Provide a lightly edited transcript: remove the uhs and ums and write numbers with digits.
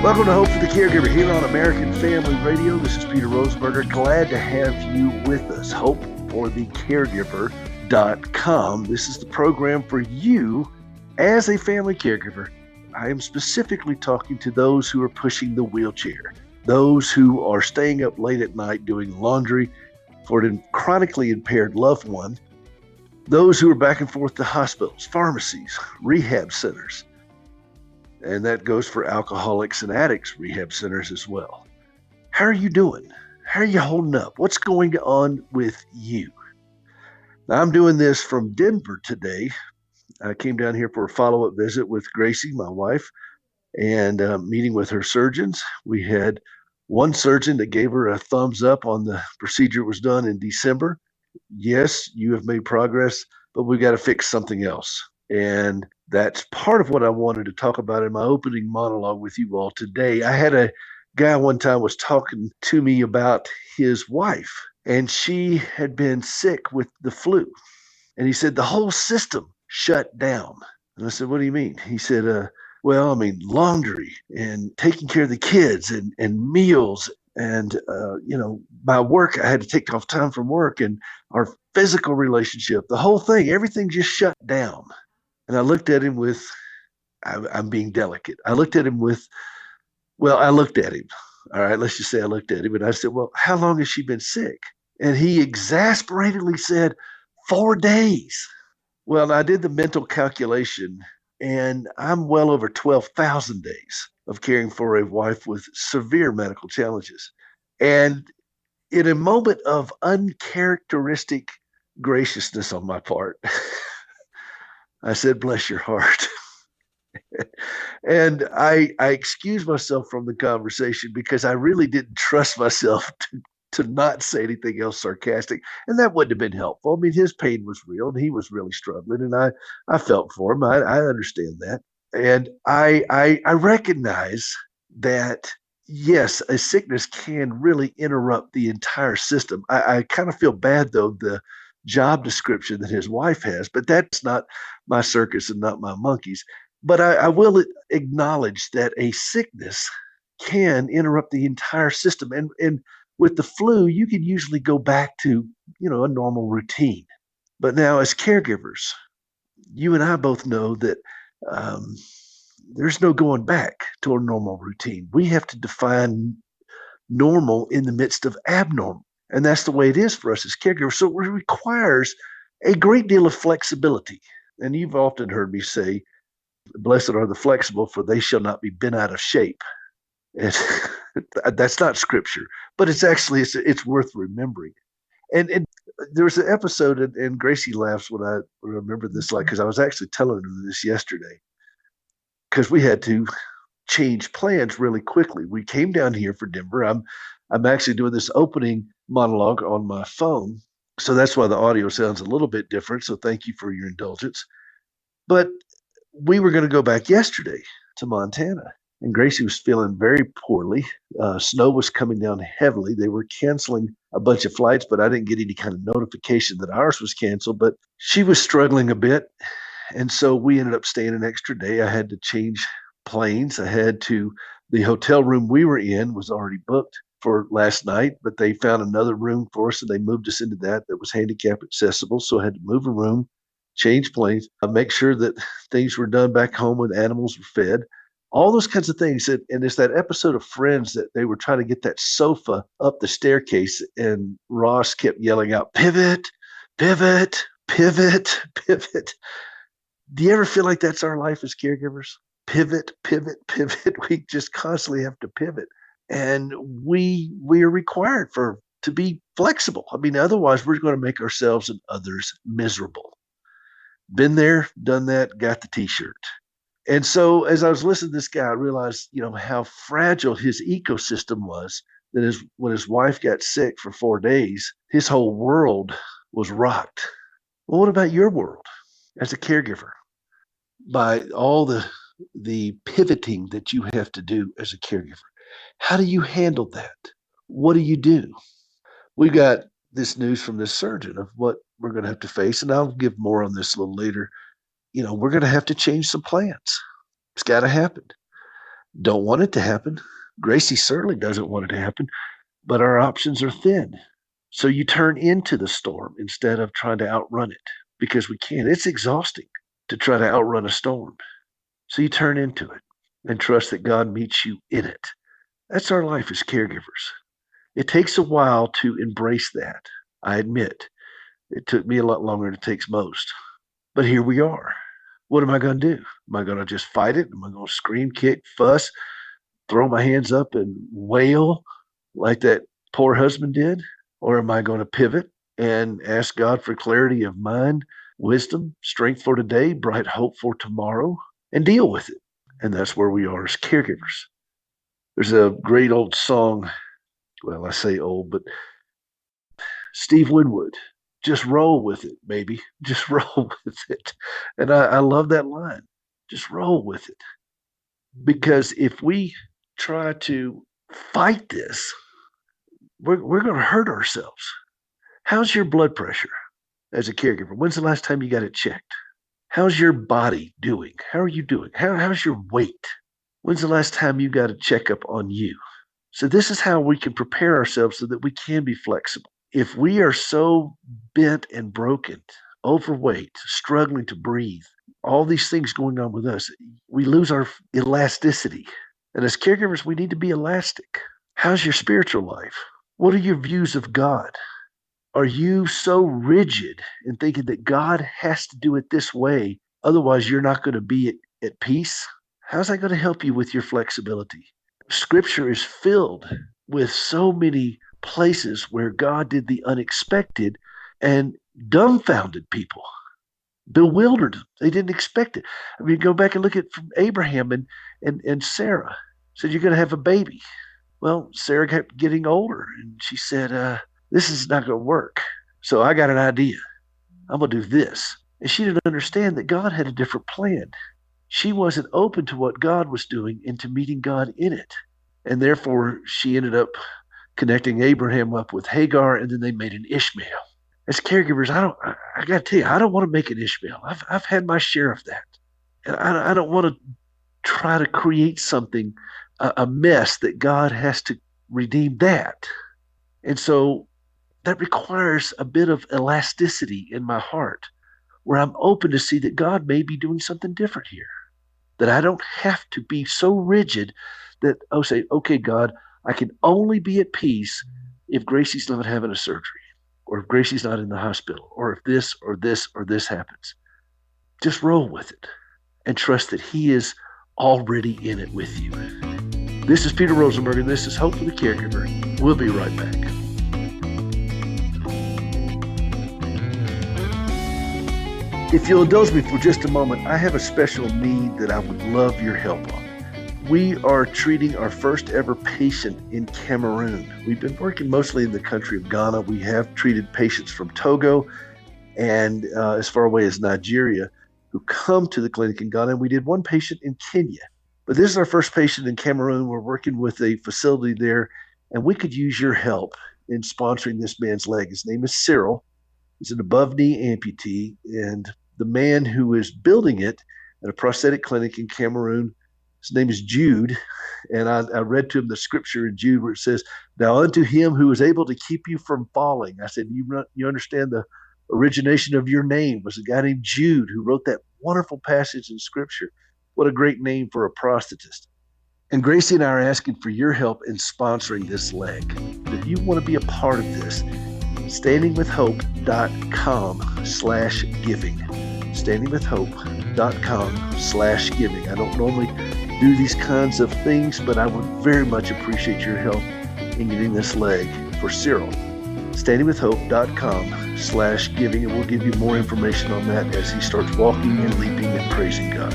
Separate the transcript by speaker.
Speaker 1: Welcome to Hope for the Caregiver here on American Family Radio. This is Peter Rosenberger. Glad to have you with us. HopeForTheCaregiver.com. This is the program for you as a family caregiver. I am specifically talking to those who are pushing the wheelchair, those who are staying up late at night doing laundry for a chronically impaired loved one, those who are back and forth to hospitals, pharmacies, rehab centers. And that goes for alcoholics and addicts rehab centers as well. How are you doing? How are you holding up? What's going on with you? Now, I'm doing this from Denver today. I came down here for a follow-up visit with Gracie, my wife, and meeting with her surgeons. We had one surgeon that gave her a thumbs up on the procedure that was done in December. Yes, you have made progress, but we've got to fix something else. And that's part of what I wanted to talk about in my opening monologue with you all today. I had a guy one time was talking to me about his wife, and she had been sick with the flu. And he said the whole system shut down. And I said, what do you mean? He said, laundry and taking care of the kids and meals. And, my work, I had to take off time from work, and our physical relationship, the whole thing, everything just shut down. And I looked at him with, I'm being delicate. I looked at him. All right, let's just say I looked at him and I said, well, how long has she been sick? And he exasperatedly said, 4 days. Well, I did the mental calculation, and I'm well over 12,000 days of caring for a wife with severe medical challenges. And in a moment of uncharacteristic graciousness on my part, I said, bless your heart. And I excused myself from the conversation because I really didn't trust myself to not say anything else sarcastic. And that wouldn't have been helpful. I mean, his pain was real and he was really struggling. And I felt for him. I understand that. And I recognize that, yes, a sickness can really interrupt the entire system. I kind of feel bad, though, the job description that his wife has, but that's not my circus and not my monkeys. But I will acknowledge that a sickness can interrupt the entire system. And with the flu, you can usually go back to, a normal routine. But now as caregivers, you and I both know that there's no going back to a normal routine. We have to define normal in the midst of abnormal. And that's the way it is for us as caregivers. So it requires a great deal of flexibility. And you've often heard me say, blessed are the flexible, for they shall not be bent out of shape. And that's not scripture, but it's actually, it's worth remembering. And there was an episode, and Gracie laughs when I remember this, because I was actually telling her this yesterday, because we had to change plans really quickly. We came down here for Denver. I'm actually doing this opening monologue on my phone, so that's why the audio sounds a little bit different. So thank you for your indulgence. But we were going to go back yesterday to Montana, and Gracie was feeling very poorly. Snow was coming down heavily. They were canceling a bunch of flights, but I didn't get any kind of notification that ours was canceled. But she was struggling a bit, and so we ended up staying an extra day. I had to change planes. The hotel room we were in was already booked for last night, but they found another room for us, and they moved us into that was handicap accessible. So I had to move a room, change planes, make sure that things were done back home when animals were fed, all those kinds of things. And it's that episode of Friends that they were trying to get that sofa up the staircase, and Ross kept yelling out, pivot, pivot, pivot, pivot. Do you ever feel like that's our life as caregivers? Pivot, pivot, pivot. We just constantly have to pivot. And we are required to be flexible. I mean, otherwise we're going to make ourselves and others miserable. Been there, done that, got the t-shirt. And so as I was listening to this guy, I realized, how fragile his ecosystem was, that when his wife got sick for 4 days, his whole world was rocked. Well, what about your world as a caregiver? By all the pivoting that you have to do as a caregiver, how do you handle that? What do you do? We got this news from this surgeon of what we're going to have to face, and I'll give more on this a little later. We're going to have to change some plans. It's got to happen. Don't want it to happen. Gracie certainly doesn't want it to happen, but our options are thin. So you turn into the storm instead of trying to outrun it because we can't. It's exhausting to try to outrun a storm. So you turn into it and trust that God meets you in it. That's our life as caregivers. It takes a while to embrace that. I admit it took me a lot longer than it takes most. But here we are. What am I going to do? Am I going to just fight it? Am I going to scream, kick, fuss, throw my hands up and wail like that poor husband did? Or am I going to pivot and ask God for clarity of mind, wisdom, strength for today, bright hope for tomorrow, and deal with it? And that's where we are as caregivers. There's a great old song. Well, I say old, but Steve Winwood, just roll with it, baby. Just roll with it. And I love that line. Just roll with it. Because if we try to fight this, we're going to hurt ourselves. How's your blood pressure as a caregiver? When's the last time you got it checked? How's your body doing? How are you doing? How's your weight? When's the last time you got a checkup on you? So this is how we can prepare ourselves so that we can be flexible. If we are so bent and broken, overweight, struggling to breathe, all these things going on with us, we lose our elasticity. And as caregivers, we need to be elastic. How's your spiritual life? What are your views of God? Are you so rigid in thinking that God has to do it this way, otherwise you're not going to be at peace? How's that going to help you with your flexibility? Scripture is filled with so many places where God did the unexpected and dumbfounded people, bewildered them. They didn't expect it. I mean, go back and look at from Abraham and Sarah. Said, you're going to have a baby. Well, Sarah kept getting older, and she said, this is not going to work. So I got an idea. I'm going to do this. And she didn't understand that God had a different plan. She wasn't open to what God was doing and to meeting God in it. And therefore, she ended up connecting Abraham up with Hagar, and then they made an Ishmael. As caregivers, I got to tell you, I don't want to make an Ishmael. I've had my share of that. And I don't want to try to create something, a mess that God has to redeem that. And so that requires a bit of elasticity in my heart where I'm open to see that God may be doing something different here, that I don't have to be so rigid that I'll say, okay, God, I can only be at peace if Gracie's not having a surgery, or if Gracie's not in the hospital, or if this or this or this happens. Just roll with it and trust that He is already in it with you. This is Peter Rosenberg, and this is Hope for the Caregiver. We'll be right back. If you'll indulge me for just a moment, I have a special need that I would love your help on. We are treating our first ever patient in Cameroon. We've been working mostly in the country of Ghana. We have treated patients from Togo and as far away as Nigeria who come to the clinic in Ghana. And we did one patient in Kenya. But this is our first patient in Cameroon. We're working with a facility there, and we could use your help in sponsoring this man's leg. His name is Cyril. He's an above-knee amputee, and the man who is building it at a prosthetic clinic in Cameroon, his name is Jude, and I read to him the scripture in Jude where it says, now unto him who is able to keep you from falling. I said, you understand the origination of your name was a guy named Jude who wrote that wonderful passage in scripture. What a great name for a prosthetist. And Gracie and I are asking for your help in sponsoring this leg. If you want to be a part of this, standingwithhope.com/giving. standingwithhope.com/giving. I don't normally do these kinds of things, but I would very much appreciate your help in getting this leg for Cyril. standingwithhope.com/giving, and we'll give you more information on that as he starts walking and leaping and praising God.